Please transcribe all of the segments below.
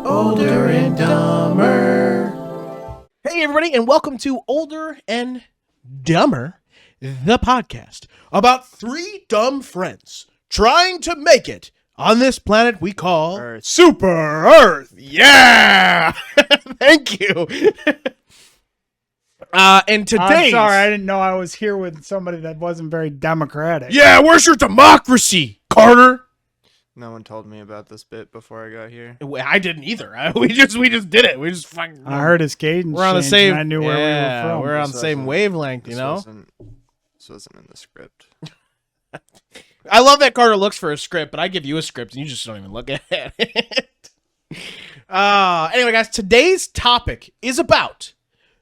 Older and Dumber. Hey, everybody, and welcome to Older and Dumber, the podcast about three dumb friends trying to make it on this planet we call Earth. Super Earth. Yeah! Thank you. And today's... I'm sorry, I didn't know I was here with somebody that wasn't very democratic. Yeah, where's your democracy, Carter? No one told me about this bit before I got here. I didn't either. We just did it. We just fucking... I heard his cadence. We're on the change, same... and I knew where we were from. We're on the same wavelength, you know? This wasn't in the script. I love that Carter looks for a script, but I give you a script and you just don't even look at it. Anyway, guys, today's topic is about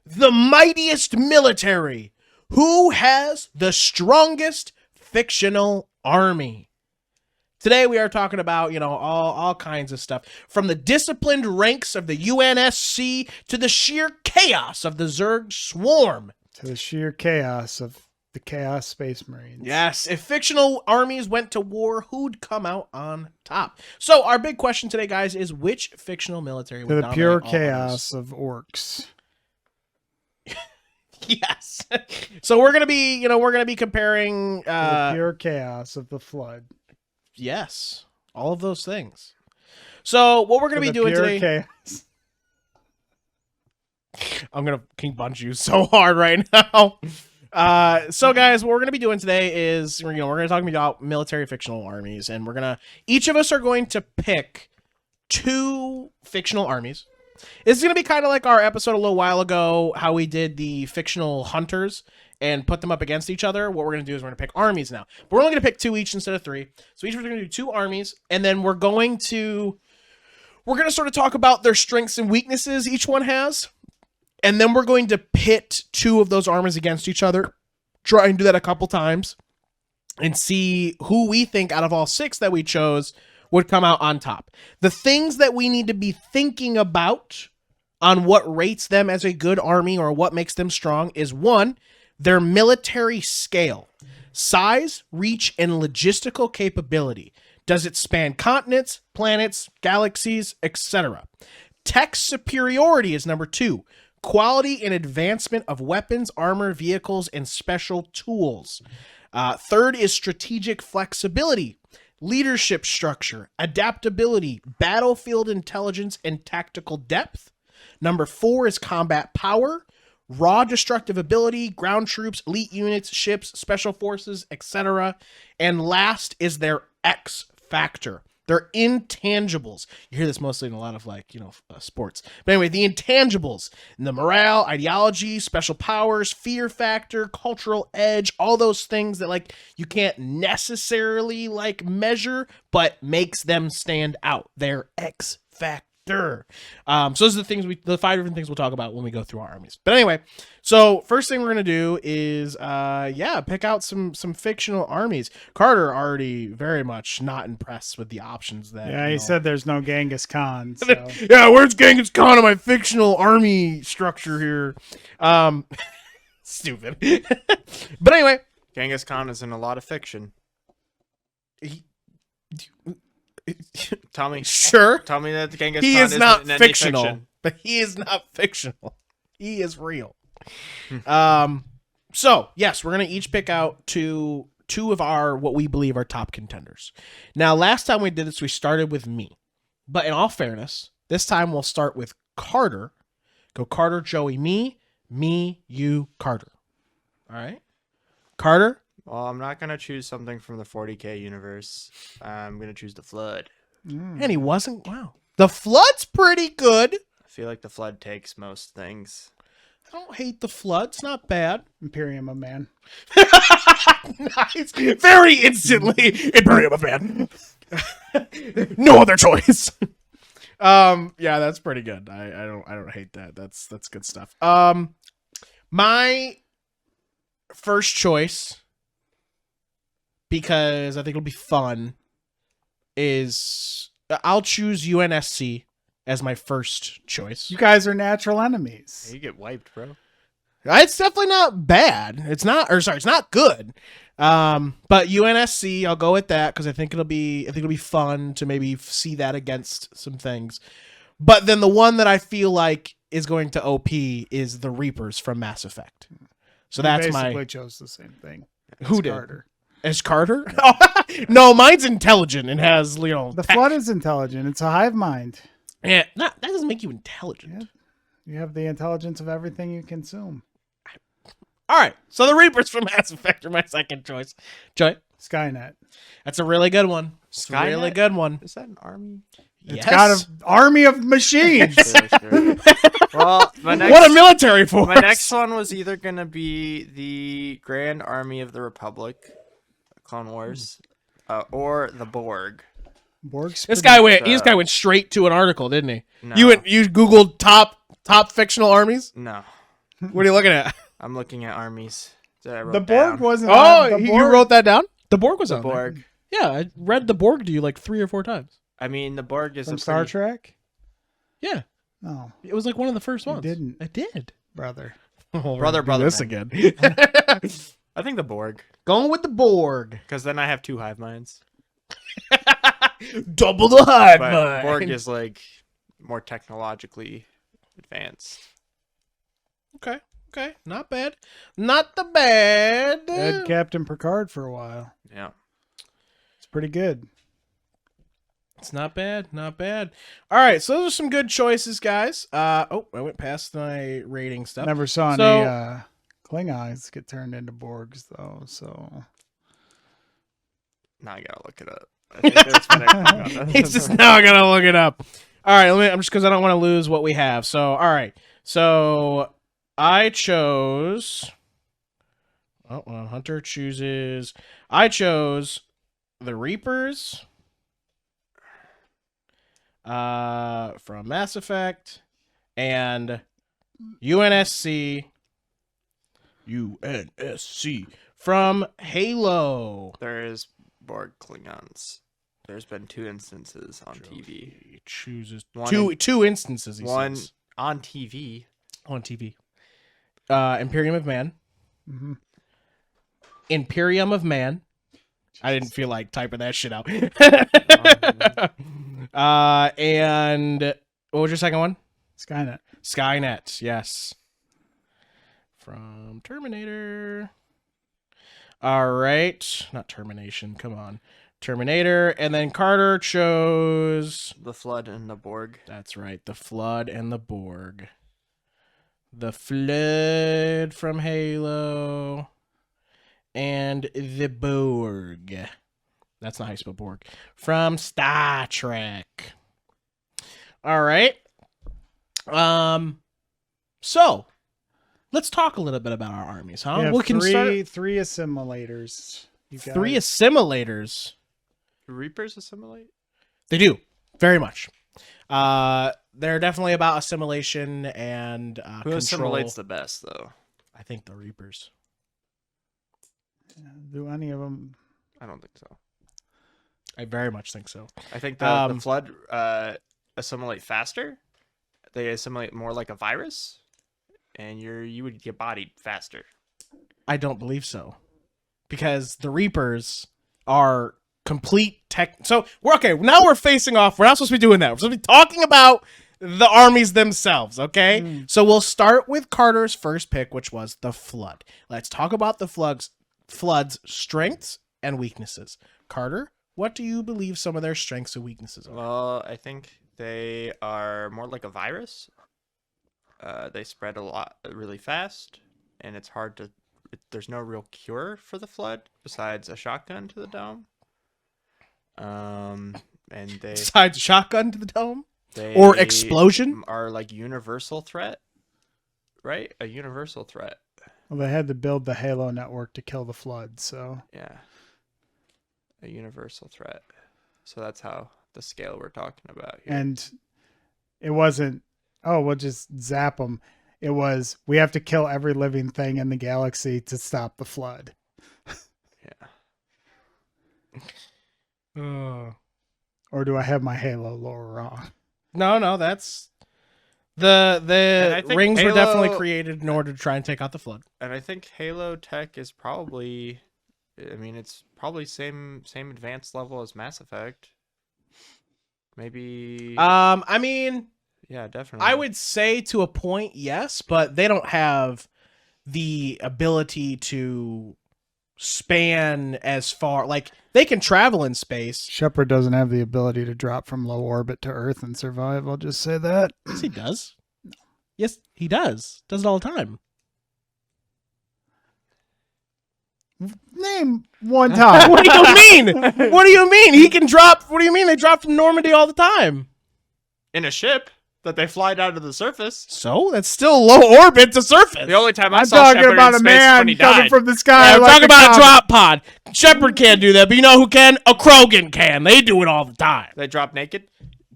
the mightiest military. Who has the strongest fictional army? Today we are talking about, all kinds of stuff. From the disciplined ranks of the UNSC to the sheer chaos of the Zerg swarm. To the sheer chaos of the Chaos Space Marines. Yes, if fictional armies went to war, who'd come out on top? So our big question today, guys, is which fictional military would To the dominate pure all chaos of orcs. Yes. So we're gonna be, comparing. To the pure chaos of the Flood. Yes, all of those things. So what we're gonna be doing today. Chaos. I'm gonna King Bunch you so hard right now. So guys, what we're gonna be doing today is we're gonna talk about military fictional armies, and each of us are going to pick two fictional armies. It's gonna be kind of like our episode a little while ago, how we did the fictional hunters and put them up against each other. What we're gonna do is we're gonna pick armies now. But we're only gonna pick two each instead of three. So each of us are gonna do two armies, and then we're gonna sort of talk about their strengths and weaknesses each one has. And then we're going to pit two of those armies against each other. Try and do that a couple times. And see who we think out of all six that we chose would come out on top. The things that we need to be thinking about on what rates them as a good army or what makes them strong is one, their military scale. Size, reach, and logistical capability. Does it span continents, planets, galaxies, etc.? Tech superiority is number two. Quality and advancement of weapons, armor, vehicles, and special tools. Third is strategic flexibility, leadership structure, adaptability, battlefield intelligence, and tactical depth. Number four is combat power, raw destructive ability, ground troops, elite units, ships, special forces, etc. And last is their X factor. They're intangibles. You hear this mostly in a lot of sports. But anyway, the intangibles, the morale, ideology, special powers, fear factor, cultural edge, all those things that you can't necessarily measure, but makes them stand out. They're X factor. So those are the five different things we'll talk about when we go through our armies. But anyway, so first thing we're gonna do is pick out some fictional armies. Carter already very much not impressed with the options that He said there's no Genghis Khan. So. Yeah, where's Genghis Khan in my fictional army structure here? Stupid. But anyway, Genghis Khan is in a lot of fiction. Tell me. Sure. Tell me that Genghis He Khan is not in any fictional. fiction. But he is not fictional. He is real. So yes, we're gonna each pick out two of our what we believe are top contenders. Now, last time we did this, we started with me. But in all fairness, this time we'll start with Carter. Go Carter, Joey, me, you, Carter. All right, Carter. Well, I'm not going to choose something from the 40K universe. I'm going to choose the Flood. And he wasn't. Wow. The Flood's pretty good. I feel like the Flood takes most things. I don't hate the Flood. It's not bad. Imperium of Man. Nice. Very instantly. Imperium of Man. No other choice. Yeah, that's pretty good. I don't hate that. That's good stuff. My first choice, because I think it'll be fun, is I'll choose UNSC as my first choice. You guys are natural enemies. You get wiped, bro. It's definitely not bad. It's not good. But UNSC, I'll go with that because I think it'll be fun to maybe see that against some things. But then the one that I feel like is going to OP is the Reapers from Mass Effect. So that's basically chose the same thing. Who as did? Carter. As Carter? No, mine's intelligent and has, The tech. Flood is intelligent. It's a hive mind. Yeah, that doesn't make you intelligent. Yeah. You have the intelligence of everything you consume. All right, so the Reapers from Mass Effect are my second choice. Joy? Skynet. That's a really good one. It's a really Skynet? good one. Is that an army? It's got an army of machines. Sure. Well, What a military force. my next one was either gonna be the Grand Army of the Republic, Clone Wars, or the Borg. Borg's This pretty- guy went straight to an article, didn't he? No. You Googled top fictional armies? No, What are you looking at? I'm looking at armies. That I wrote The Borg down. wasn't. Oh, the you Borg, wrote that down? The Borg was the on there. Borg. Yeah, I read the Borg to you like 3 or 4 times. I mean, the Borg is from a Star pretty- Trek. Yeah, No, it was like one of the first You ones. didn't. I did. brother. Oh, Brother, we're gonna do this man. again. I think the Borg, Going with the Borg. because then I have 2 hive minds. Double the hive But mind. Borg is like more technologically advanced. Okay, not bad. Not the bad. Had Captain Picard for a while. Yeah. It's pretty good. It's not bad, not bad. All right, so those are some good choices, guys. I went past my rating stuff. Never saw So- any Klingons get turned into Borgs though. So Now I gotta look it up. I think there's been a- He's just now gonna look it up. All right, I'm just because I don't want to lose what we have. So, all right, so I chose. Oh, well, Hunter chooses. I chose the Reapers. From Mass Effect and UNSC from Halo. There is Borg Klingons. There's been 2 instances on TV. He chooses One two instances. He One says. on TV. On TV. Imperium of Man. mhm. Imperium of Man. I didn't feel like typing that shit out. And what was your second one? Skynet. Skynet, yes. From Terminator. All right. Not Termination. Come on. Terminator. And then Carter chose. The Flood and the Borg. That's right. The Flood and the Borg. The Flood from Halo. And the Borg. That's not how you spell Borg. From Star Trek. All right. So let's talk a little bit about our armies, huh? We have We can start three assimilators. You 3 guys- assimilators. Do Reapers assimilate? They do very much. They're definitely about assimilation and Who control. assimilates the best, though? I think the Reapers. Do any of them? I don't think so. I very much think so. I think the Flood assimilate faster. They assimilate more like a virus, and you would get bodied faster. I don't believe so, because the Reapers are complete tech. So we're okay. Now we're facing off. We're not supposed to be doing that. We're supposed to be talking about the armies themselves. Okay. So we'll start with Carter's first pick, which was the Flood. Let's talk about the Flood's strengths and weaknesses. Carter, what do you believe some of their strengths and weaknesses are? Well, I think they are more like a virus. They spread a lot really fast, and it's hard to. There's no real cure for the Flood besides a shotgun to the dome. And they Besides shotgun to the dome or explosion? are like universal threat, right? A universal threat. Well, they had to build the Halo network to kill the Flood. So Yeah. A universal threat. So that's how the scale we're talking about here. and it wasn't. Oh, we'll just zap them. It was we have to kill every living thing in the galaxy to stop the Flood. Yeah. Or do I have my Halo lore wrong? No, that's And I the think rings were definitely Halo- created in order to try and take out the Flood. And I think Halo tech is probably, I mean, it's probably same advanced level as Mass Effect. Maybe I mean, Yeah, definitely. I would say to a point, yes, but they don't have the ability to span as far. Like, they can travel in space. Shepard doesn't have the ability to drop from low orbit to Earth and survive. I'll just say that. Yes, he does. Yes, he does. Does it all the time. Name one time. What do you mean? What do you mean? He can drop. What do you mean? They drop from Normandy all the time. In a ship that they fly down to the surface. So that's still low orbit to surface. The only time I I'm saw talking Shepard about in a space is when man he coming died. from the sky. Yeah, I'm like talking about a comet. drop pod. Shepard can't do that, but you know who can? A Krogan can. They do it all the time. They drop naked,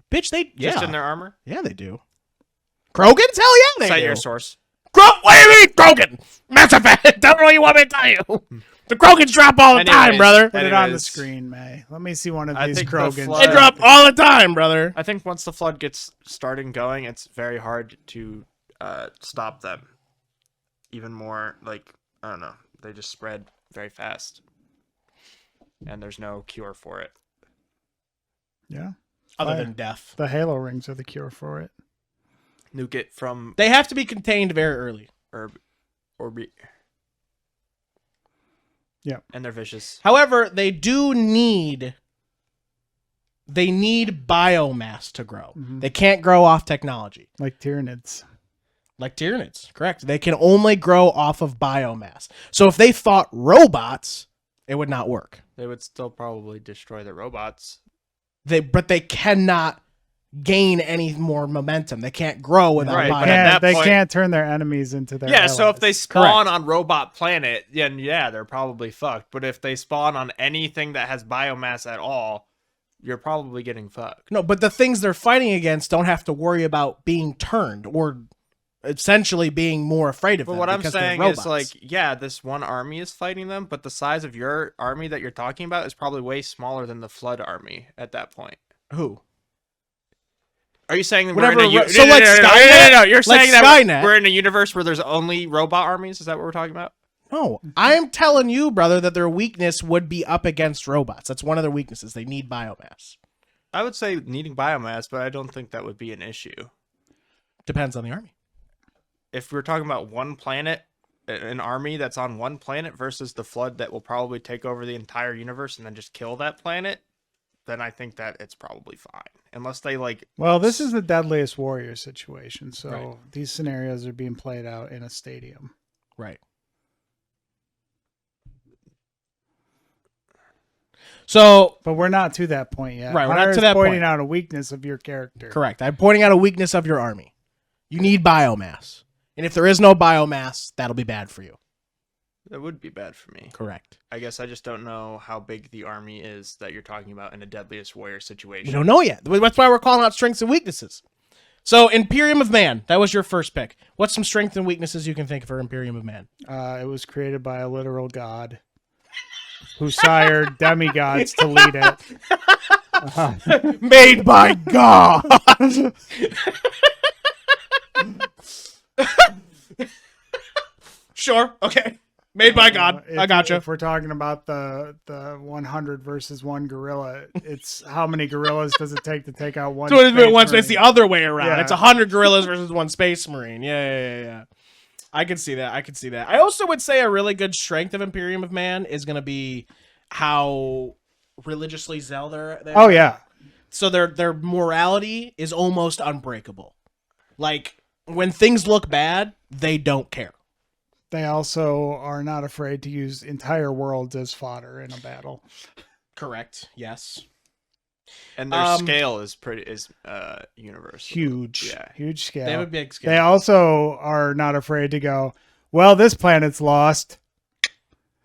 Bitch, they just in their armor. Yeah, they do. Krogans? Hell yeah, they Cite do. your source. What do you mean, Krogan? Mass Effect. Tell me what you want me to tell you. The Krogans drop all the time, Anyways. brother. Put it on the Anyways. screen, May. Let me see one of I these think the Krogans. flood- They drop all the time, brother. I think once the flood gets started going, it's very hard to stop them. Even more, like, I don't know, they just spread very fast, and there's no cure for it. Yeah. Other Fire. than death. The Halo rings are the cure for it. Nuke it from They have to be contained very early. orbit. Yeah. And they're vicious. However, they need biomass to grow. Mhm. They can't grow off technology. Like Tyranids. Like Tyranids, correct. They can only grow off of biomass. So if they fought robots, it would not work. They would still probably destroy the robots. But they cannot gain any more momentum. They can't grow without Right, biomass. but at that They point- can't turn their enemies into their Yeah, so if they allies. spawn on robot planet, then yeah, they're probably fucked. But if they spawn on anything that has biomass at all, you're probably getting fucked. No, but the things they're fighting against don't have to worry about being turned or essentially being more afraid of But them. what I'm because they're saying is, robots. like, yeah, this one army is fighting them, but the size of your army that you're talking about is probably way smaller than the Flood army at that point. Who? Are you saying that Whatever we're in a ro- so like Skynet? No, you're Like saying that Skynet. we're in a universe where there's only robot armies? Is that what we're talking about? No, I am telling you, brother, that their weakness would be up against robots. That's one of their weaknesses. They need biomass. I would say needing biomass, but I don't think that would be an issue. Depends on the army. If we're talking about one planet, an army that's on one planet versus the Flood that will probably take over the entire universe and then just kill that planet, then I think that it's probably fine. Unless they like. Well, this is the deadliest warrior situation, so Right. these scenarios are being played out in a stadium. Right. So, But we're not to that point yet. Right, we're not Hunter to is that pointing point. out a weakness of your character. correct. I'm pointing out a weakness of your army. You need biomass. And if there is no biomass, that'll be bad for you. That would be bad for me. Correct. I guess I just don't know how big the army is that you're talking about in a deadliest warrior situation. We don't know yet. That's why we're calling out strengths and weaknesses. So, Imperium of Man, that was your first pick. What's some strengths and weaknesses you can think for Imperium of Man? It was created by a literal god who sired demigods to lead it. Made by God. Sure. Okay. Made by God. I gotcha. If we're talking about the 100 versus one gorilla, it's how many gorillas does it take to take out one? So it's space the marine? other way around. Yeah. It's 100 gorillas versus one space marine. Yeah. I can see that. I also would say a really good strength of Imperium of Man is going to be how religiously zealous they are. Oh yeah, So their morality is almost unbreakable. Like, when things look bad, they don't care. they also are not afraid to use entire worlds as fodder in a battle. Correct. Yes. And their scale is universal. Huge, Yeah. huge scale. They have a big scale. They also are not afraid to go, well, this planet's lost.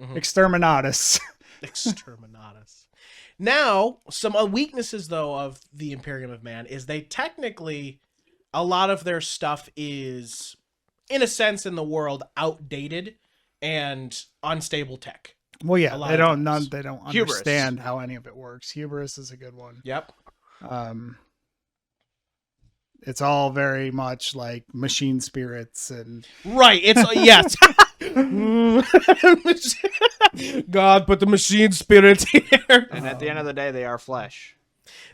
Mhm. Exterminatus. Exterminatus. Now, some weaknesses, though, of the Imperium of Man is they technically, a lot of their stuff is, in a sense, in the world, outdated and unstable tech. Well, yeah, A lot they of don't times. they don't Hubris. understand how any of it works. Hubris is a good one. Yep. It's all very much like machine spirits and Right. It's, yes. God put the machine spirit here. And at the end of the day, they are flesh.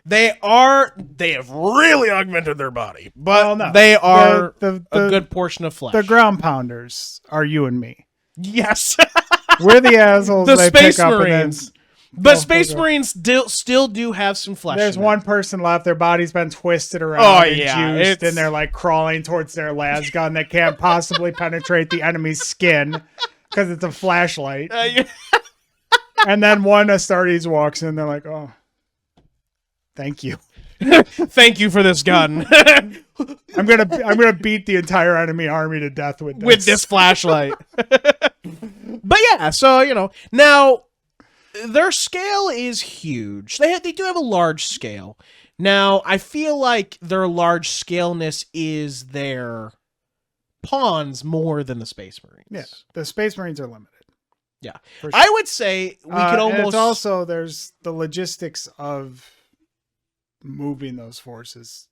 They have really augmented their body, but Well, no. they are The a good portion of flesh. The ground pounders are you and me. Yes. We're the assholes The they Space pick up and then Marines. But Oh, Space okay. Marines still do have some flesh. there's in them. one person left. Their body's been twisted around Oh, and yeah, juiced, it's- and they're like crawling towards their las gun that can't possibly penetrate the enemy's skin because it's a flashlight. Yeah. And then one Astartes walks in. They're like, "Oh, thank you. Thank you for this gun. I'm gonna beat the entire enemy army to death with this." With this flashlight. But yeah, so now their scale is huge. They do have a large scale. Now I feel like their large scaleness is their pawns more than the Space Marines. Yeah, the Space Marines are limited. Yeah. For I would say we could and almost it's also there's the logistics of moving those forces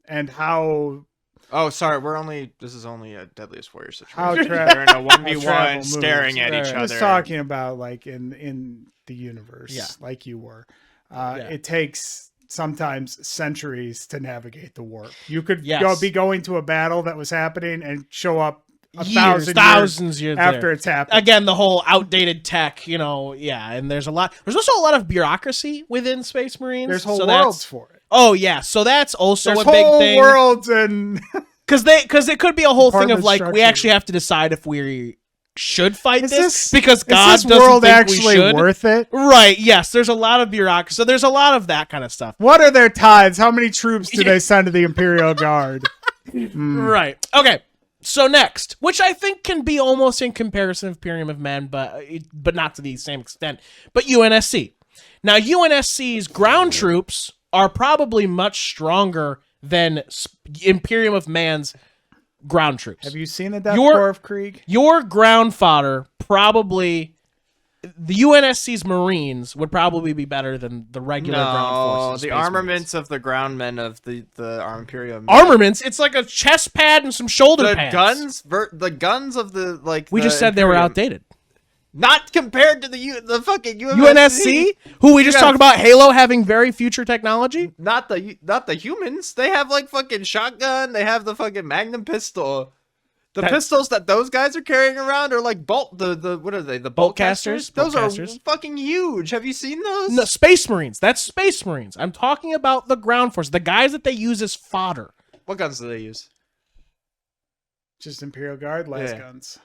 and how Oh, sorry. This is only a Deadliest Warrior How situation. tra- They're in a how travel 1v1 moves. staring at each Right. I was other. talking about like in the universe, Yeah. like you were. Yeah. It takes sometimes centuries to navigate the warp. You could Yes. be going to a battle that was happening and show up thousands years after there. it's happened. Again, the whole outdated tech, yeah, and there's also a lot of bureaucracy within Space Marines. There's whole so worlds for it. Oh yeah, so that's also There's a big whole thing. worlds and Because it could be a whole thing of Department like we structure. actually have to decide if we should fight Is this, this- because God is this doesn't world think actually we should. worth it? Right? Yes. There's a lot of bureaucracy. So there's a lot of that kind of stuff. What are their tithes? How many troops do they send to the Imperial Guard? Right. Okay. So next, which I think can be almost in comparison of Imperium of Men, but not to the same extent. But UNSC. Now UNSC's ground troops are probably much stronger than Imperium of Man's ground troops. Have you seen the Death Your- Corps of Krieg? Your ground fodder probably, the UNSC's Marines would probably be better than the regular ground No, forces. the Space armaments of the groundmen of the Imperium. Marines. Armaments. It's like a chest pad and some shoulder the pads. the guns of the We the just said they were Imperium. outdated. Not compared to the fucking UNSC, who we just got- talked about Halo having very future technology. Not the humans. They have like fucking shotgun. They have the fucking Magnum pistol. The pistols that those guys are carrying around are like what are they? The bolt casters? Those are fucking huge. Have you seen those? No, Space Marines. That's Space Marines. I'm talking about the ground force, the guys that they use as fodder. What guns do they use? Just Imperial Guard, las Yeah. guns.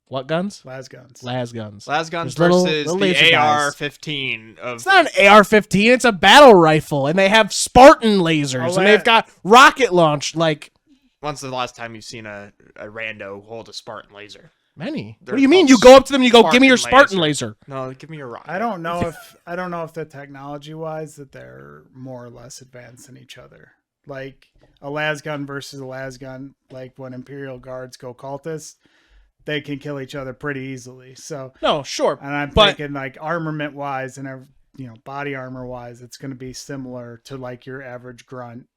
What guns? Las guns. Las guns. Las guns There's versus little laser the guys. AR-15 of. It's not an AR-15. It's a battle rifle, and they have Spartan lasers, and they've got rocket launch. Like When's the last time you've seen a rando hold a Spartan laser? many. They're What do you mean? called You go up to them, and you go, "Give me your Spartan Spartan laser." No, give me your rocket. I don't know if the technology wise that they're more or less advanced than each other. Like a las gun versus a las gun, like when Imperial Guards go cultists, they can kill each other pretty easily. So, No, sure. and I'm But- thinking like armament wise and body armor wise, it's going to be similar to like your average grunt.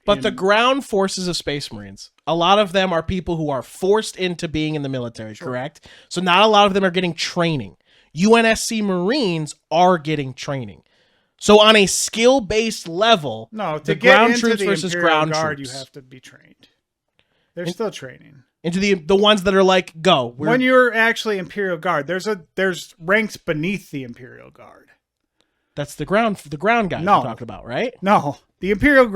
But the ground forces of Space Marines, a lot of them are people who are forced into being in the military, correct? So not a lot of them are getting training. UNSC Marines are getting training. So on a skill-based level, No, to the get ground into troops the versus Imperial ground Guard, troops. you have to be trained. They're still training. into the ones that are like, go. When you're actually Imperial Guard, there's ranks beneath the Imperial Guard. That's the ground guys No. we're talking about, right? No, the Imperial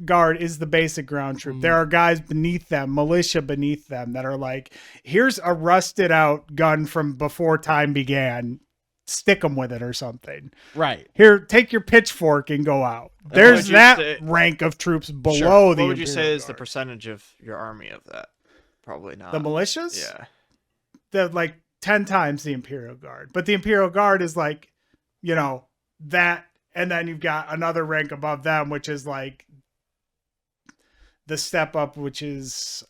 Guard is the basic ground troop. Mm. There are guys beneath them, militia beneath them, that are like, here's a rusted out gun from before time began. Stick them with it or something. Right. Here, take your pitchfork and go out. would There's you that say- rank of troops below Sure. the What would you say Imperial is the Guard. percentage of your army of that? Probably not. The militias? Yeah. They're like 10 times the Imperial Guard. But the Imperial Guard is like, that, and then you've got another rank above them, which is like the step up, which is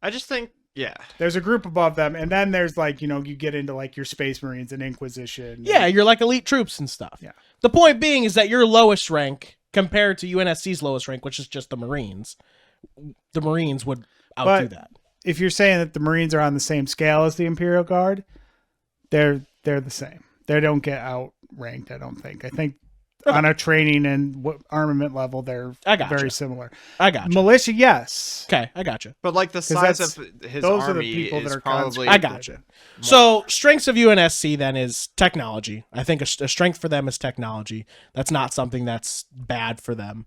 I just think, yeah. there's a group above them, and then there's like, you get into like your Space Marines and Inquisition. Yeah, you're like elite troops and stuff. Yeah. The point being is that your lowest rank compared to UNSC's lowest rank, which is just the Marines, the Marines would outdo But- that. If you're saying that the Marines are on the same scale as the Imperial Guard, they're the same. They don't get outranked, I don't think. I think on a training and armament level, they're I gotcha. very similar. I got you. Militia, yes. Okay, I got you. But like the size of his those are the army people that is are probably. I got you. So strengths of UNSC then is technology. I think a strength for them is technology. That's not something that's bad for them.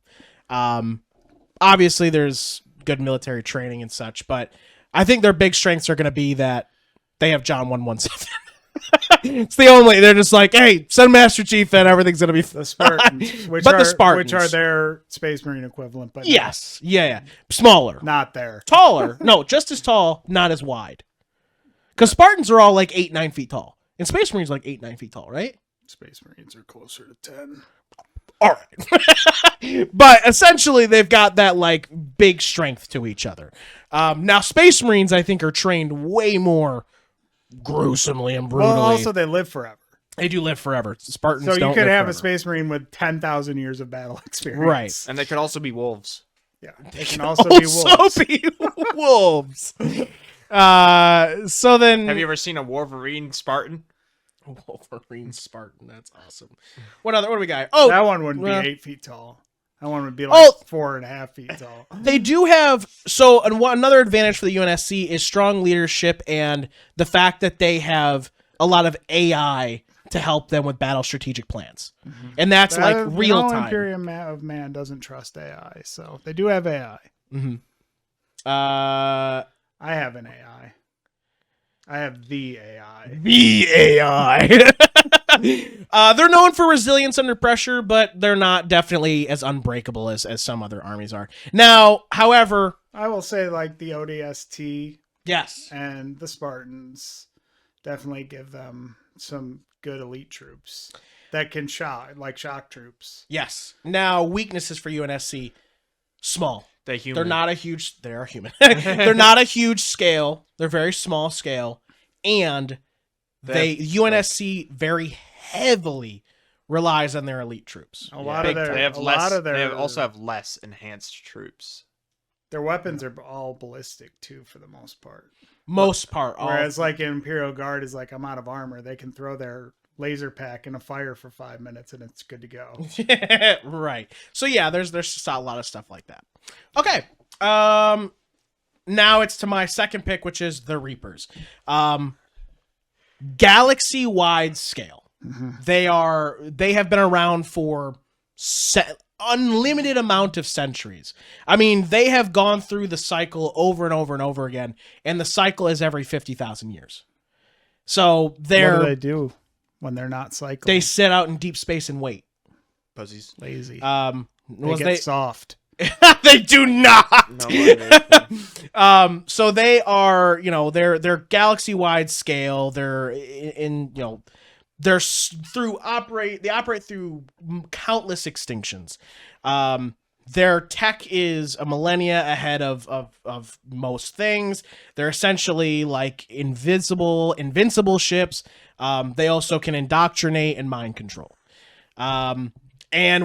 Obviously, there's good military training and such, but I think their big strengths are going to be that they have John 117. It's the only. They're just like, hey, send Master Chief, and everything's going to be The Spartans, which But are the Spartans. which are their Space Marine equivalent, but yes, yeah, smaller, not there. taller. No, just as tall, not as wide. Because Spartans are all like 8-9 feet tall, and Space Marines are like 8-9 feet tall, right? Space Marines are closer to 10. All right. But essentially, they've got that like big strength to each other. Now, Space Marines, I think, are trained way more gruesomely and brutally. Well, also they live forever. They do live forever. Spartans So you don't could live have forever. a Space Marine with 10,000 years of battle experience. Right. And they could also be wolves. Yeah. They can also be wolves. be wolves. So then... Have you ever seen a Wolverine Spartan? Wolverine Spartan, that's awesome. What do we got? Oh, That one wouldn't well- be 8 feet tall. That one would be like 4.5 feet tall. they do have another advantage for the UNSC is strong leadership and the fact that they have a lot of AI to help them with battle strategic plans, and that's like real time. Imperium of Man doesn't trust AI, so they do have AI. Mm-hmm. I have an AI. I have the AI. The AI. They're known for resilience under pressure, but they're not definitely as unbreakable as some other armies are. Now, however, I will say like the ODST yes, and the Spartans definitely give them some good elite troops that can shock troops. yes. Now, weaknesses for UNSC, small. They're not a huge. They are human. They're not a huge scale. They're very small scale, and UNSC very heavily relies on their elite troops. A lot of their They also have less enhanced troops. their weapons are all ballistic too, for the most part. Most part. Whereas like Imperial Guard is like, I'm out of armor. They can throw their laser pack in a fire for 5 minutes and it's good to go. Right. So yeah, there's just a lot of stuff like that. Okay. Now it's to my second pick, which is the Reapers. Galaxy-wide scale. Mm-hmm. They have been around for unlimited amount of centuries. I mean, they have gone through the cycle over and over and over again, and the cycle is every 50,000 years. So What do they're they do when they're not cycling? they sit out in deep space and wait. Pussies. lazy. Was they get soft. they do not. No, So they are, they're galaxy-wide scale. They're they operate through countless extinctions. Their tech is a millennia ahead of most things. They're essentially like invincible ships. They also can indoctrinate and mind control. And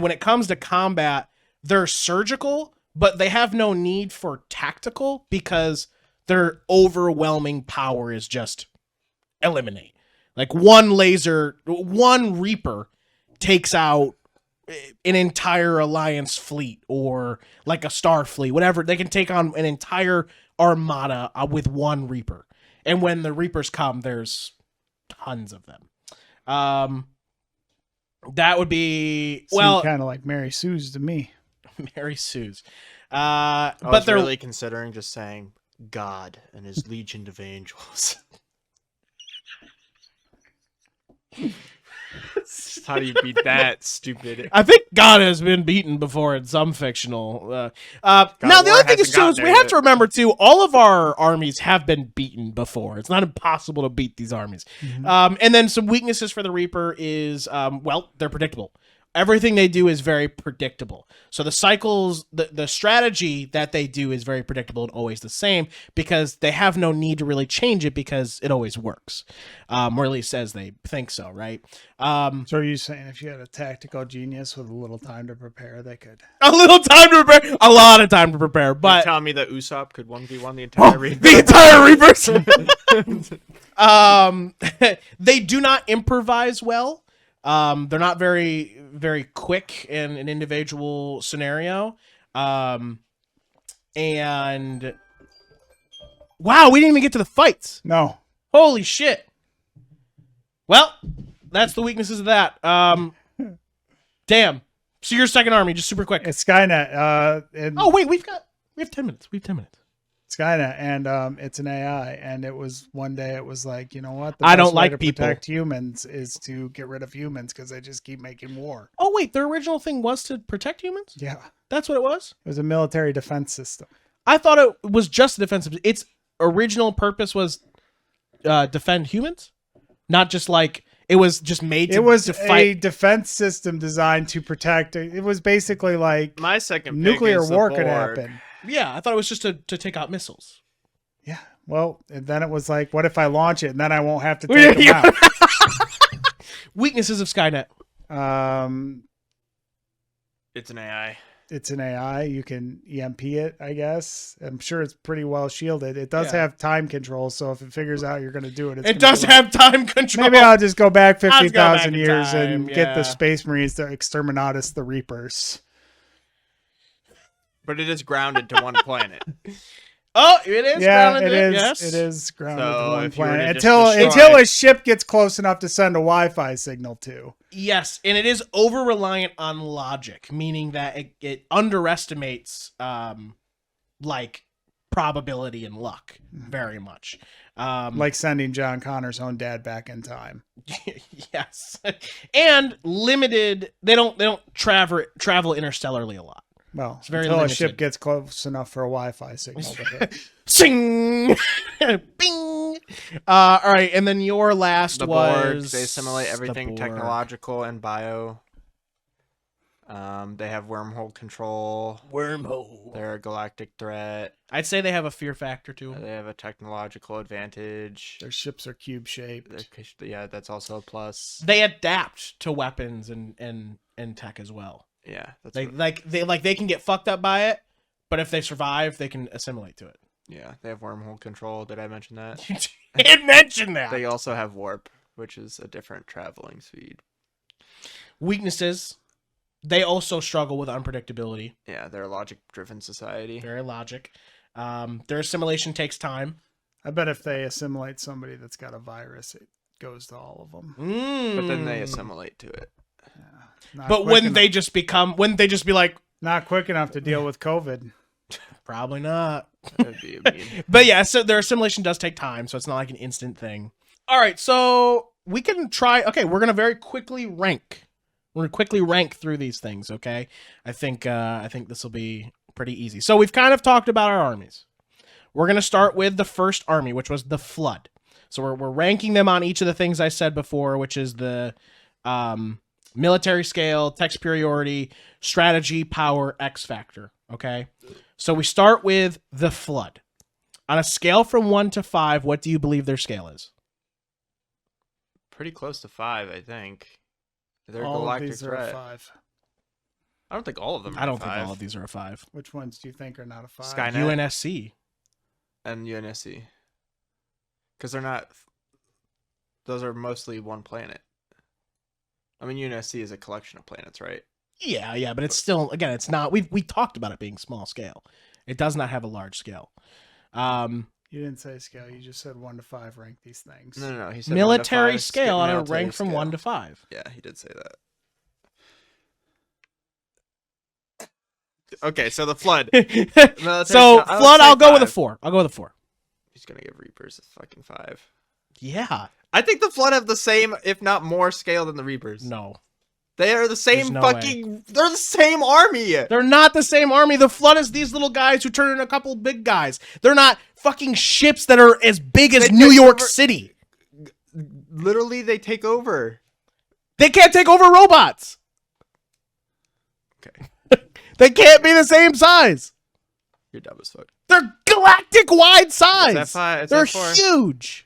when it comes to combat, they're surgical, but they have no need for tactical because their overwhelming power is just eliminate. Like one Reaper takes out an entire Alliance fleet or like a Star fleet, whatever. They can take on an entire armada with one Reaper. And when the Reapers come, there's tons of them. That would be, kind of like Mary Sue's to me. Mary Sue's. I But was they're really considering just saying God and his legion of angels. How do you beat that, stupid? I think God has been beaten before in some fictional. Now, the War other thing is, hasn't too, gotten is we there have yet. to remember, too, all of our armies have been beaten before. It's not impossible to beat these armies. And then some weaknesses for the Reaper is, they're predictable. Everything they do is very predictable. So the cycles, the strategy that they do is very predictable and always the same because they have no need to really change it because it always works. Or at least says they think so, right? So are you saying if you had a tactical genius with a little time to prepare, they could? A little time to prepare, a lot of time to prepare, But but telling me that Usopp could 1v1 the entire Reaper? the entire Reapers. They do not improvise well. They're not very, very quick in an individual scenario. And wow, we didn't even get to the fights. No. Holy shit. Well, that's the weaknesses of that. Damn. So your second army, just super quick. It's Skynet. Oh wait, we have 10 minutes. We have 10 minutes. Skynet, and it's an AI. And it was one day, it was like, you know what? The I best don't way like to people. protect humans is to get rid of humans because they just keep making war. Oh wait, their original thing was to protect humans? Yeah, That's what it was? it was a military defense system. I thought it was just a defensive. Its original purpose was defend humans, not just like it was just made. It was to a fight. defense system designed to protect. It was basically like My second pick nuclear is the war could Borg. happen. Yeah, I thought it was just to take out missiles. Yeah. Well, and then it was like, what if I launch it and then I won't have to take them out? Weaknesses of Skynet. It's an AI. It's an AI. You can EMP it, I guess. I'm sure it's pretty well shielded. It does Yeah. have time control, so if it figures out you're going to do it, It does have time control. Maybe I'll just go back I'll just go back 50,000 in years time, and yeah. get the Space Marines to exterminate us, the Reapers. But it is grounded to one planet. Oh, it is. Yeah, grounded it in, is. Yes. It is grounded So to one if you were to planet just until destroy- a ship gets close enough to send a Wi-Fi signal to. Yes, and it is over reliant on logic, meaning that it underestimates like probability and luck very much. Like sending John Connor's own dad back in time. Yes, and limited. They don't travel interstellarly a lot. Well, It's very until limited. a ship gets close enough for a Wi-Fi signal to hit. Sing, bing. All right, and then your last The was Borg, they assimilate the everything Borg. technological and bio. They have wormhole control. Wormhole. They're a galactic threat. I'd say they have a fear factor too. They have a technological advantage. Their ships are cube-shaped. Yeah, that's also a plus. They adapt to weapons and tech as well. Yeah, that's They can get fucked up by it, but if they survive, they can assimilate to it. yeah. They have wormhole control. Did I mention that? You didn't mention that. They also have warp, which is a different traveling speed. Weaknesses. They also struggle with unpredictability. Yeah, they're a logic-driven society. Very logic. Their assimilation takes time. I bet if they assimilate somebody that's got a virus, it goes to all of them. But then they assimilate to it. But when they just be like, not quick enough to deal with COVID. probably not. That'd be mean. But yeah, so their assimilation does take time, so it's not like an instant thing. All right, so we can try. Okay, we're gonna very quickly rank. We're gonna quickly rank through these things. Okay, I think this will be pretty easy. So we've kind of talked about our armies. We're gonna start with the first army, which was the Flood. So we're ranking them on each of the things I said before, which is the military scale, tech superiority, strategy, power, X factor. Okay, so we start with the Flood. On a scale from 1 to 5, what do you believe their scale is? Pretty close to 5, I think. They're a All of galactic these are a threat. 5. I don't think all of them are I don't a think 5. all of these are a 5. Which ones do you think are not a 5? Skynet. UNSC. And UNSC. Because they're not... Those are mostly one planet. I mean, UNSC is a collection of planets, right? Yeah, but it's still, again, it's not. We talked about it being small scale. It does not have a large scale. You didn't say scale. You just said 1 to 5 rank these things. No. He said Military 1 to 5, scale on a military rank from scale. 1 to 5. Yeah, he did say that. Okay, so the Flood. Military So scale, I would Flood, say I'll go with a 5. 4. I'll go with a 4. He's gonna give Reapers a fucking 5. Yeah. I think the Flood have the same, if not more, scale than the Reapers. No. They are the same no fucking... They're the same army! They're not the same army. The Flood is these little guys who turn into a couple big guys. They're not fucking ships that are as big as They New take York over- City. Literally, they take over. They can't take over robots. Okay. They can't be the same size. You're dumb as fuck. They're galactic-wide size. It's at 5. It's They're at 4. huge.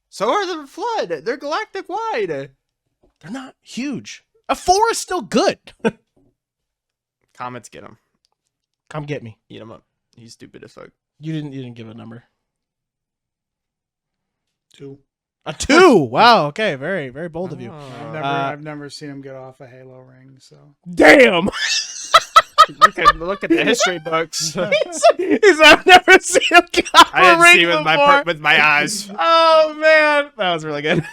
So are the Flood. They're galactic wide. They're not huge. A 4 is still good. Comets get him. Come get me. Eat him up. He's stupid as fuck. You didn't give a number. 2. A 2. Wow. Okay. Very, very bold of you. Oh. I've never seen him get off a Halo ring. So Damn. You can look at the history books. He's I've never seen him get off I a didn't ring see before. with my eyes. Oh man, that was really good.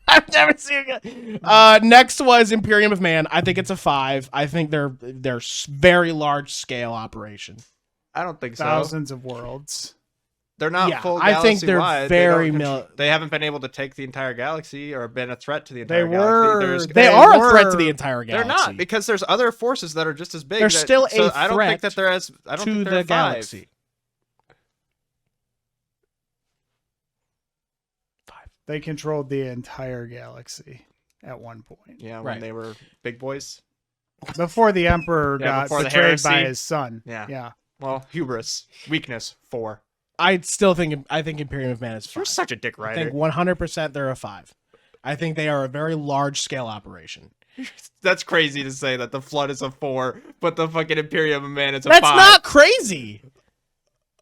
I've never seen it. Next was Imperium of Man. I think it's a 5. I think they're very large scale operation. I don't think so. thousands of worlds. They're not Yeah, full. I think they're galaxy-wide. very They haven't been able to take the entire galaxy or been a threat to the They entire galaxy. were. They They are a were- threat to the entire They're galaxy. not, because there's other forces that are just as big. They're still a so I don't think threat that they're as. I don't to think they're the a 5. galaxy. 5. They controlled the entire galaxy at one point. Yeah, when Right. they were big boys. Before the Emperor Yeah, got before the betrayed by heresy. his son. Yeah. Yeah. Well, hubris, weakness, 4. I think Imperium of Man is 5. You're such a dick I rider. think 100% they're a 5. I think they are a very large scale operation. That's crazy to say that the Flood is a 4, but the fucking Imperium of Man is a That's 5. not crazy.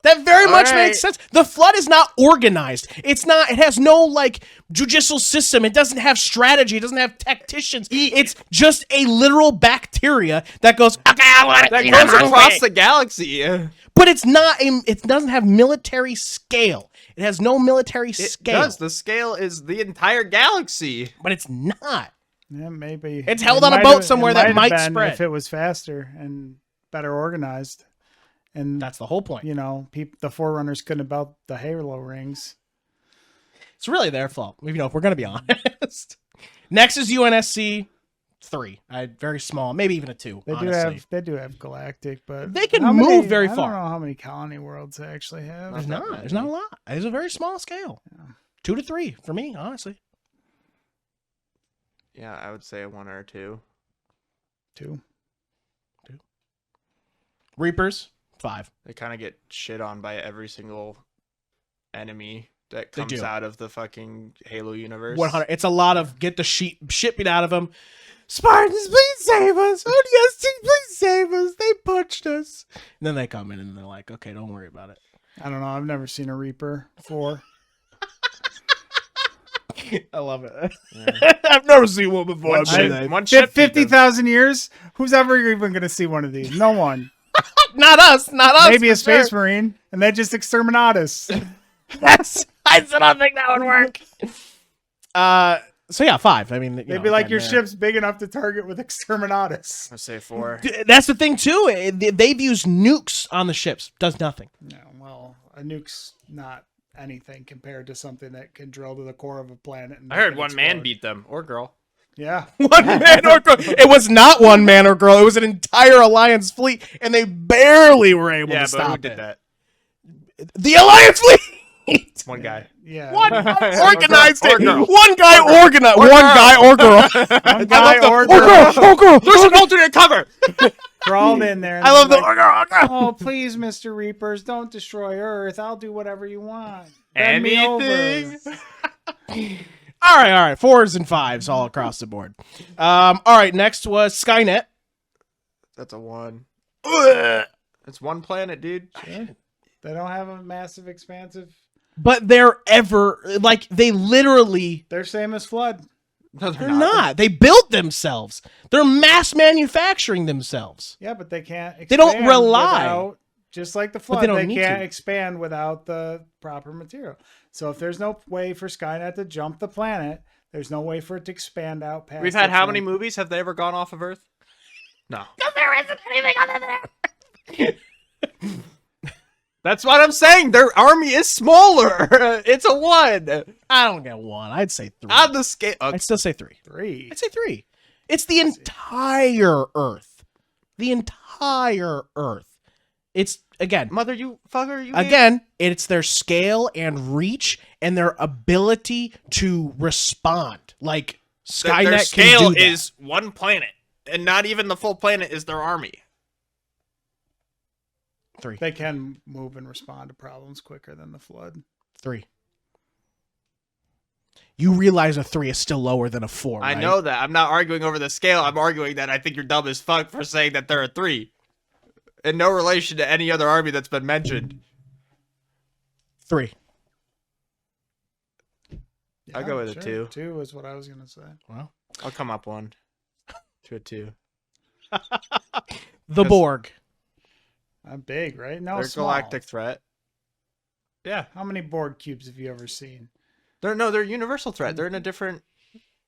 That very much Alright. makes sense. The Flood is not organized. It has no like judicial system. It doesn't have strategy. It doesn't have tacticians. It's just a literal bacteria that goes, okay, I want it. That goes across the galaxy. But it's not it doesn't have military scale. It has no military It scale. does. The scale is the entire galaxy. But it's not. Yeah, maybe. It's held It on a might boat have- somewhere it that have might been spread. if it was faster and better organized. And That's the whole point. you know, the Forerunners couldn't have built the Halo rings. It's really their fault. If we're gonna be honest. Next is UNSC 3. Very small, maybe even a 2. They honestly. do have Galactic, but They can how move many- very I far. don't know how many colony worlds they actually have. There's not. There's not a lot. It's a very small scale. 2 to 3 for me, honestly. Yeah, I would say a 1 or a 2. 2. Reapers 5. They kind of get shit on by every single enemy that They comes do. out of the fucking Halo universe. 100. It's a lot of get the shit beat out of them. Spartans, please save us. ODST, please save us. They punched us. And then they come in and they're like, okay, don't worry about it. I don't know. I've never seen a Reaper 4. I love it. Yeah. I've never seen one before. One I'll say ship, that. one ship beat them. 50,000 years? Who's ever even going to see one of these? No one. Not us. Not us. Maybe for a Space sure. Marine, and they just exterminate us. I still don't think that would work. So yeah, 5. I mean, They'd be like, your ship's big enough to target with exterminatus. I say 4. That's the thing too. They've used nukes on the ships. Does nothing. No, well, a nuke's not anything compared to something that can drill to the core of a planet. And I heard make it one man explode. beat them, or girl. Yeah. One man or girl. It was not one man or girl. It was an entire Alliance fleet, and they barely were able Yeah, to but who stop did it. that? The Alliance fleet. One guy. Yeah. One guy organized Or it. girl. One guy organized. One guy or girl. One guy or Oh girl. Oh girl. There's an alternate cover. crawled in there. And I love the like, oh girl. Oh girl. oh, please, Mr. Reapers, don't destroy Earth. I'll do whatever you want. Bend me Anything. over. All right. 4s and 5s all across the board. All right. Next was Skynet. That's a 1. It's one planet, dude. Sure. They don't have a massive, expansive. But they literally. They're same as Flood. No, They're not. They built themselves. They're mass manufacturing themselves. Yeah, but they can't. Expand They don't rely. without- just like the But Flood, they they, don't need can't to. expand without the proper material. So if there's no way for Skynet to jump the planet, there's no way for it to expand out past. We've had its how many own- movies have they ever gone off of Earth? No. There isn't anything other there. That's what I'm saying. Their army is smaller. It's a 1 I don't get 1. I'd say 3. on the scale. I'd still say 3. 3? I'd say 3. It's the entire Earth. The entire Earth. It's again. Mother, you fucker. You Again, it's their scale and reach and their ability to respond. Like Skynet their can scale do that. is one planet, and not even the full planet is their army. 3. They can move and respond to problems quicker than the Flood. 3. You realize a 3 is still lower than a 4, I right? know that. I'm not arguing over the scale. I'm arguing that I think you're dumb as fuck for saying that they're a 3. In no relation to any other army that's been mentioned. 3. I'll go with a 2. 2 is what I was gonna say. Well, I'll come up 1 to a 2. the Borg. I'm big, right? No, They're a small. galactic threat. Yeah. How many Borg cubes have you ever seen? They're a universal threat. They're in a different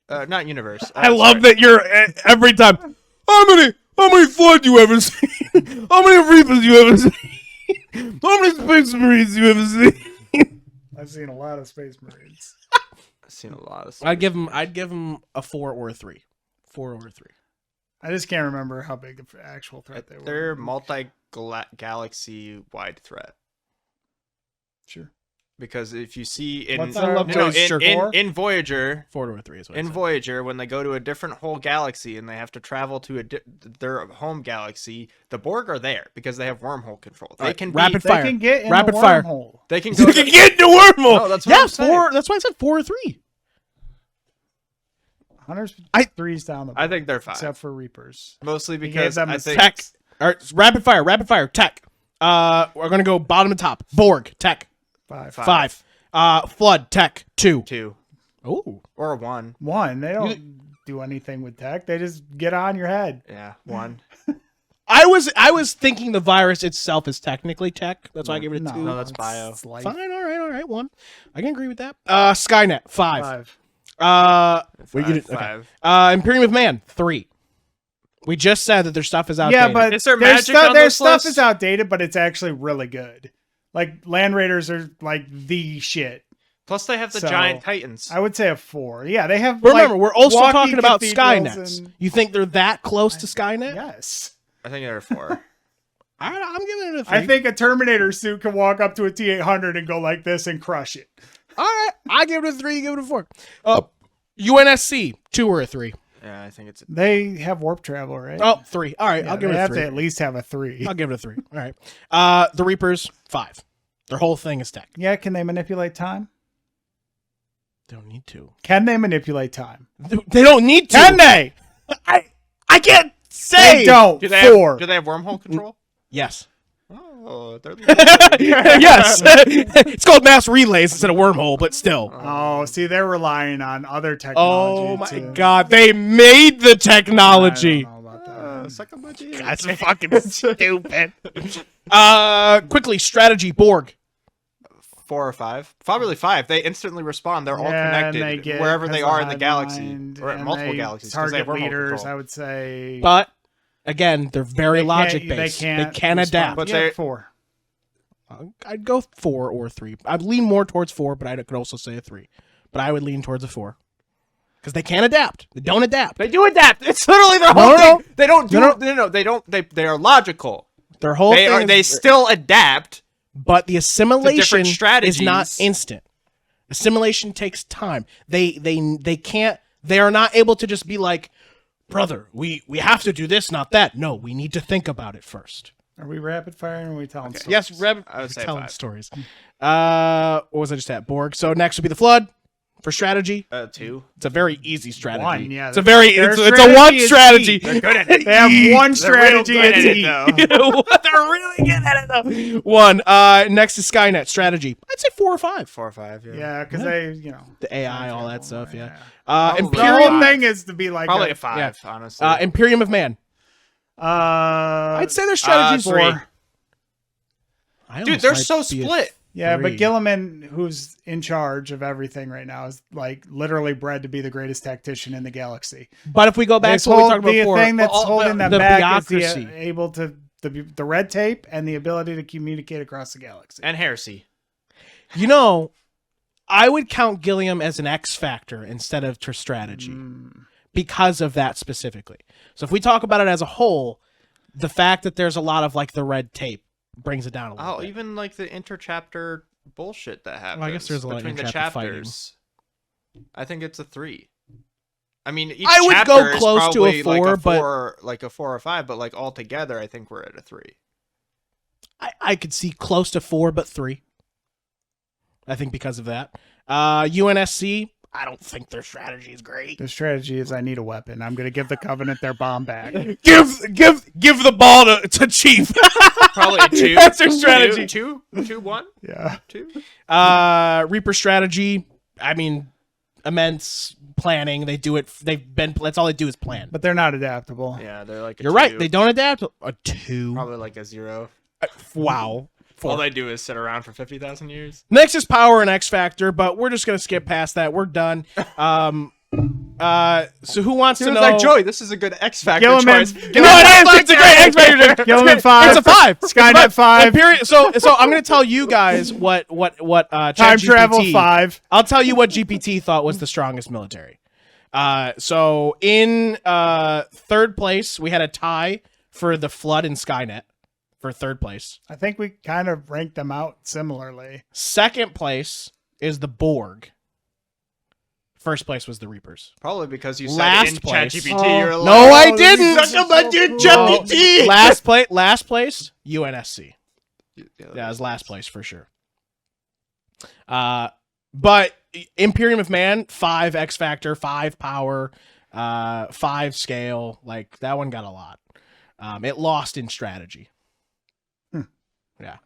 not universe. I love that you're every time. How many flood you ever seen? How many Reapers you ever seen? How many Space Marines you ever seen? I've seen a lot of Space Marines. I've seen a lot of I'd give him a 4 or a 3. 4 or a 3. I just can't remember how big the actual threat they were. They're multi-galaxy wide threat. Sure. Because if you see in What's our in Voyager, 4 or a 3 is what I in said. Voyager, when they go to a different whole galaxy and they have to travel to their home galaxy, the Borg are there because they have wormhunter control. They Right, can rapid They fire. can get in Rapid the fire. wormhole. They can go. You can get in the wormhole. No, that's what I'm saying. 4. That's why I said 4 or 3. Hunter's I- 3's down the I think they're 5. except for Reapers. Mostly He gave because them I a think Tech. All right, rapid fire. Tech. We're gonna go bottom to top. Borg. Tech. 5. 5. Flood. Tech. 2. 2 Oh. or 1. 1. They don't do anything with tech. They just get on your head. Yeah, 1. I was thinking the virus itself is technically tech. That's why I gave it a 2. No, that's bio. it's life. Fine. All right. 1. I can agree with that. Skynet. 5. 5. Imperium of Man. 3. We just said that their stuff is outdated. Yeah, but Is there their magic stuff, on their this stuff list? is outdated, but it's actually really good. Like Land Raiders are like the shit. Plus they have the So, giant titans. I would say a 4. Yeah, they have. But remember, like, we're also walking talking about cathedrals Skynets. and- You think they're that close to Skynet? Yes. I think they're 4. I'm giving it a 3. I think a Terminator suit can walk up to a T-800 and go like this and crush it. All right, I give it a 3. You give it a 4. UNSC. 2 or a 3. Yeah, I think it's. They have warp travel, right? Oh, 3. All right, Yeah, I'll give they it a have 3. to at least have a 3. I'll give it a 3. All right. The Reapers. 5. Their whole thing is tech. Yeah, can they manipulate time? They don't need to. Can they manipulate time? They don't need to. Can they? I can't say. They don't. Do they 4. have wormhole control? Yes. Oh, they're. Yes. It's called mass relays instead of wormhole, but still. Oh, see, they're relying on other technology. Oh my to- god, they made the I technology. don't know about that. Suck on my dick. That's fucking stupid. Quickly, strategy Borg. 4 or 5, probably 5. They instantly respond. They're all And connected they get- wherever they has are a in the hive galaxy mind, or at and multiple they galaxies. 'Cause they have target wormhole leaders, control. I would say. But again, they're very They can't- logic based. They can respond. adapt. But Yeah, they- 4. I'd go 4 or 3. I'd lean more towards 4, but I could also say a 3. But I would lean towards a 4. Because they can adapt. They don't adapt. They do adapt. It's literally their whole No, thing. no. They don't do. No, No, they don't. They are logical. Their whole They thing are. is- They still adapt. but the assimilation is strategies. not instant. Assimilation takes time. They can't. They are not able to just be like, brother, we have to do this, not that. No, we need to think about it first. Are we rapid firing or are we telling stories? Yes, I would say telling 5. stories. What was I just at? Borg. So next would be the Flood for strategy. 2. It's a very easy strategy. 1, yeah. It's a very Their it's a strategy one is strategy. key. Good at it. They have one They're real strategy. good at it, It's though. They're really good at it though. 1. Next is Skynet strategy. I'd say 4 or 5. 4 or 5. Yeah. Yeah, because they, The AI, all that stuff. Yeah. Probably The Imperium. whole thing is to be like Probably a 5. Yeah. Honestly. Imperium of Man. I'd I'd say their strategy's 3. 4. I Dude, almost they're might so be a split. Yeah, 3. but Gilliman, who's in charge of everything right now, is like literally bred to be the greatest tactician in the galaxy. But if we go back They to what we told- talked about the before, thing that's Well, holding them the back is bureaucracy. the able to the red tape and the ability to communicate across the galaxy. And heresy. you know, I would count Gilliam as an X factor instead of to strategy because of that specifically. So if we talk about it as a whole, the fact that there's a lot of like the red tape brings it down a little Oh, bit. even like the interchapter bullshit that happens. I guess there's a lot of between the interchapter fighting. chapters. I think it's a 3. I mean, each I would chapter go is close to a probably 4, like but- like a 4 or 5, but like all together, I think we're at a 3. I could see close to 4, but 3. I think because of that. UNSC, I don't think their strategy is great. The strategy is I need a weapon. I'm going to give the Covenant their bomb back. Give the ball to Chief. Probably a 2. That's their strategy. 2, 1, Yeah. 2. Reaper strategy. I mean, immense planning. They do it. That's all they do is plan. But they're not adaptable. Yeah, they're like. You're right. They don't adapt. A 2. Probably like a 0. Wow. 4. All they do is sit around for 50,000 years. Next is Power and X Factor, but we're just gonna skip past that. We're done. So who wants to know? Like, Joey, this is a good X Factor Gilliman. choice. No, it is. It's a great X Factor. Gilliman 5. It's a 5. Skynet 5. Period. So I'm gonna tell you guys what Time travel 5. I'll tell you what GPT thought was the strongest military. So in third place we had a tie for the Flood and Skynet for third place. I think we kind of ranked them out similarly. Second place is the Borg. First place was the Reapers. Probably because you said Last in place. ChatGPT, you're No, like, I didn't. this is so cool. Last place, UNSC. Yeah, Yeah, it was last place for sure. But Imperium of Man, 5 X Factor, 5 Power, 5 Scale. Like that one got a lot. It lost in strategy. Yeah.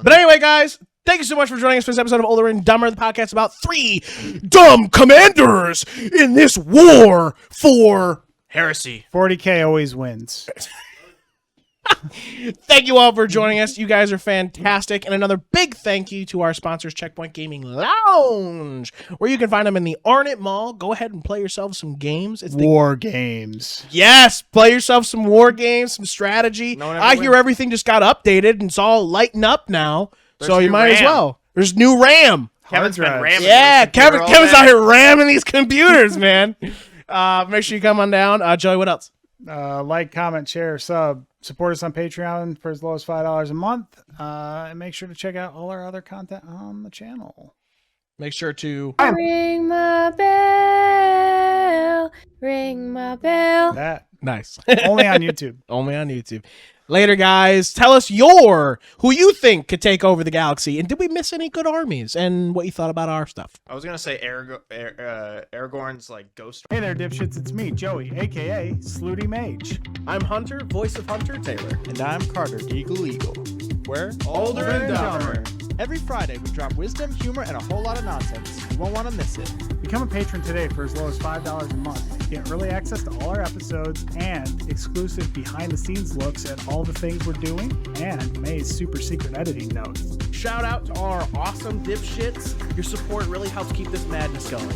But anyway, guys, thank you so much for joining us for this episode of Older and Dumber, the podcast about 3 dumb commanders in this war for heresy. 40K always wins. Thank you all for joining us. You guys are fantastic. And another big thank you to our sponsors, Checkpoint Gaming Lounge, where you can find them in the Arnett Mall. Go ahead and play yourself some games. It's War games. Yes, play yourself some war games, some strategy. No one ever I hear wins. everything just got updated and it's all lighting up now. There's so you new might as RAM. well. There's new RAM. Kevin's been drives. ramming. Yeah, this computer all Kevin's day. out here ramming these computers, man. Make sure you come on down. Joey, what else? Like, comment, share, sub. Support us on Patreon for as low as $5 a month. And make sure to check out all our other content on the channel. Make sure to Ring my bell, ring my bell. That nice. only on YouTube. Only on YouTube. Later, guys. Tell us who you think could take over the galaxy, and did we miss any good armies, and what you thought about our stuff. I was gonna say Aragorn's like ghost. Hey there, dipshits. It's me, Joey, a.k.a. Slooty Mage. I'm Hunter, voice of Hunter Taylor. And I'm Carter, Eagle Eagle. We're Older and Dumber. Every Friday we drop wisdom, humor, and a whole lot of nonsense. You won't want to miss it. Become a patron today for as low as $5 a month. Get early access to all our episodes and exclusive behind-the-scenes looks at all the things we're doing and May's super secret editing notes. Shout out to all our awesome dipshits. Your support really helps keep this madness going.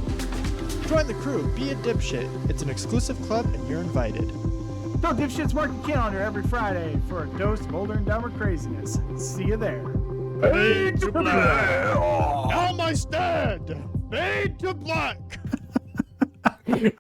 Join the crew, be a dipshit. It's an exclusive club and you're invited. So dipshits, mark your calendar every Friday for a dose of Older and Dumber craziness. See you there. Fade to black. Now my stand. Fade to black.